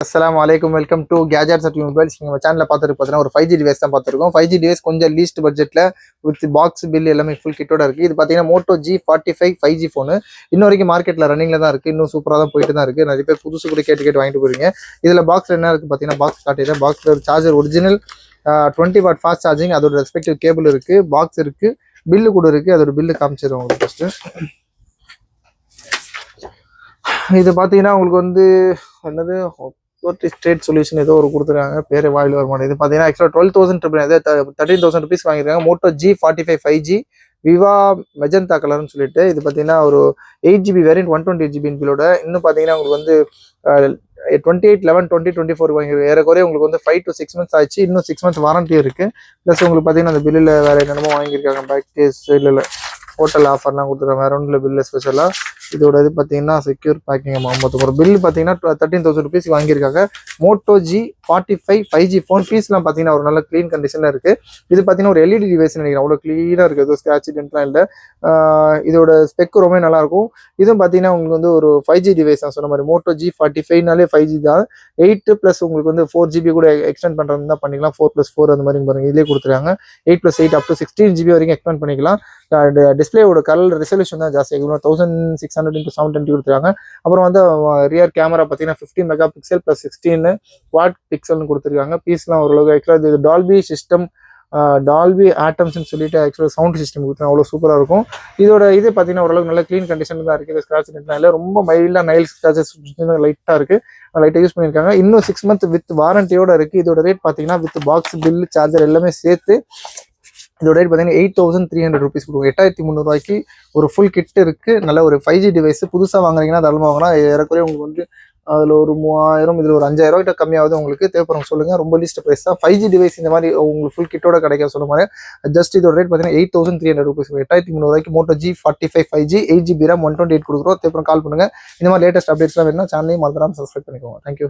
Assalamu alaikum, welcome to Gadgets at Mobiles. நம்ம சேனல்ல பார்த்துட்டு ஒரு 5G டிவைஸ் தான் பார்த்துருக்கோம். 5G டிவைஸ் கொஞ்சம் லீஸ்ட் பட்ஜெட்ல வித் பாக்ஸ் பில் எல்லாமே ஃபுல் கிட்டோட இருக்கு. இது பார்த்தீங்கன்னா Moto G45 5G ஃபோனு இன்ன வரைக்கும் மார்க்கெட்ல ரன்னிங்ல தான் இருக்கு. இன்னும் சூப்பராக தான் போயிட்டு தான் இருக்கு. நிறைய பேர் புதுசு கூட கேட்டு வாங்கிட்டு போறீங்க. இதுல பாக்ஸ்ல என்ன இருக்கு பார்த்தீங்கன்னா பாக்ஸ் காட்டியது. பாக்ஸ்ல ஒரு charger original 20 watt fast charging, அதோட ரெஸ்பெக்டிவ் கேபிள் இருக்கு, பாக்ஸ் இருக்கு, பில்லு கூட இருக்கு. அதோட பில்லு காமிச்சிடும் உங்களுக்கு ஃபர்ஸ்ட். இது பார்த்தீங்கன்னா உங்களுக்கு வந்து என்னது ஸ்டேட் சொல்யூஷன் ஏதோ ஒரு கொடுத்துருக்காங்க, பேரு வாயில் வர மாட்டேங்குது. இது பார்த்தீங்கன்னா ஆக்சுவலாக 12,000 13,000 ருபீஸ் வாங்கியிருக்காங்க. Moto G45 5G விவா மெஜந்தா கலர்னு சொல்லிட்டு. இது பார்த்தீங்கன்னா ஒரு 8GB வேரியன்ட் 128GB பில்லோட. இன்னும் பார்த்தீங்கன்னா உங்களுக்கு வந்து 28 11 20 24 வாங்கிருக்கு. ஏறக்குறைய உங்களுக்கு வந்து 5 to 6 months ஆச்சு. இன்னும் 6 months வாரண்டி இருக்கு. ப்ளஸ் உங்களுக்கு பார்த்தீங்கன்னா அந்த பில்லில் வேற என்னென்னமோ வாங்கியிருக்காங்க. பேக் கேஸ் இல்லை ஹோட்டல் ஆஃபர்லாம் கொடுத்துருக்காங்க. வேற ஒன்றில் பில்லு ஸ்பெஷலாக. இதோட இது பார்த்தீங்கன்னா செக்யூர் பேக்கிங் அமௌண்ட் ஒரு பில் பார்த்தீங்கன்னா 13,000 ருபீஸ் வாங்கியிருக்காங்க. Moto G45 5G ஃபோன் பீஸ்லாம் பார்த்தீங்கன்னா ஒரு நல்ல க்ளீன் கண்டிஷனில் இருக்குது. இது பார்த்தீங்கன்னா ஒரு LED டிவைஸ் நினைக்கிறேன். அவ்வளோ க்ளீனாக இருக்குது, எதுவும் ஸ்க்ராட்ச் டென்ட்லாம் இல்லை. இதோட ஸ்பெக் ரொம்ப நல்லாயிருக்கும். இதுவும் பார்த்தீங்கன்னா உங்களுக்கு வந்து ஒரு 5G டிவைஸ் தான் சொன்ன மாதிரி. Moto G45னாலே 5G தான். 8 + உங்களுக்கு வந்து 4GB கூட எக்ஸ்டெண்ட் பண்ணுறது தான் பண்ணிக்கலாம். 4+4 அந்த மாதிரி பாருங்க இதிலே கொடுத்துருக்காங்க. 8+8 up to 16GB வரைக்கும் எக்ஸ்டெண்ட் பண்ணிக்கலாம். டிஸ்பிளேயோட கலர் ரெசல்யூஷன் தான் ஜாஸ்தி, 1600x720 கொடுத்துருக்காங்க. அப்புறம் வந்து ரியர் கேமரா பார்த்தீங்கன்னா 15 மெகாபிக்சல் + 16 குவாட் பிக்சல்னு கொடுத்துருக்காங்க. பீஸ்லாம் ஓரளவுக்கு ஆக்சுவலாக இது டால்பி சிஸ்டம், டால்பி ஆட்டம்ஸ்ன்னு சொல்லிட்டு ஆக்சுவலாக சவுண்ட் சிஸ்டம் கொடுத்துருக்காங்க. அவ்வளோ சூப்பராக இருக்கும். இதோட இது பார்த்தீங்கன்னா ஓரளவுக்கு நல்ல க்ளீன் கண்டிஷன் தான் இருக்குது. ஸ்க்ராட்ச் இல்லை, ரொம்ப மைல்டாக நைல் ஸ்க்ராச்சஸ் லைட்டாக இருக்குது, லைட்டாக யூஸ் பண்ணியிருக்காங்க. இன்னும் 6 months வித் வாரண்டியோட இருக்குது. இதோட ரேட் பார்த்தீங்கன்னா வித் பாக்ஸ் பில் சார்ஜர் எல்லாமே சேர்த்து இதோட ரேட் பார்த்தீங்கன்னா 8,300 ருபீஸ் கொடுக்கும். 8,300 ஒரு ஃபுல் கிட் இருக்கு. நல்ல ஒரு 5G டிவைஸ் புதுசாக வாங்குறீங்கன்னா தாராளமாக வாங்கினா ஏறக்குறைய உங்களுக்கு வந்து அதில் ஒரு 3000 இதில் ஒரு 5000 கிட்ட கம்மியாவது. உங்களுக்கு தேவைப்படுறவங்க சொல்லுங்க. ரொம்ப லீஸ்ட் ப்ரைஸ் தான். 5G டிவைஸ் இந்த மாதிரி உங்களுக்கு ஃபுல் கிட்டோட கிடைக்க சொல்ல மாதிரி. ஜஸ்ட் இதோட ரேட் பார்த்தீங்கன்னா 8,300 rupees. 8,300 Moto G45 5G 8GB RAM 128 கொடுக்குறோம். தேவைப்படும் கால் பண்ணுங்க. இந்த மாதிரி லேட்டஸ்ட் அப்டேட்ஸ்லாம் வேணும்னா சேனலையும் மறந்துடாமல் சப்ஸ்கிரைப் பண்ணிக்கோங்க. தேங்க்யூ.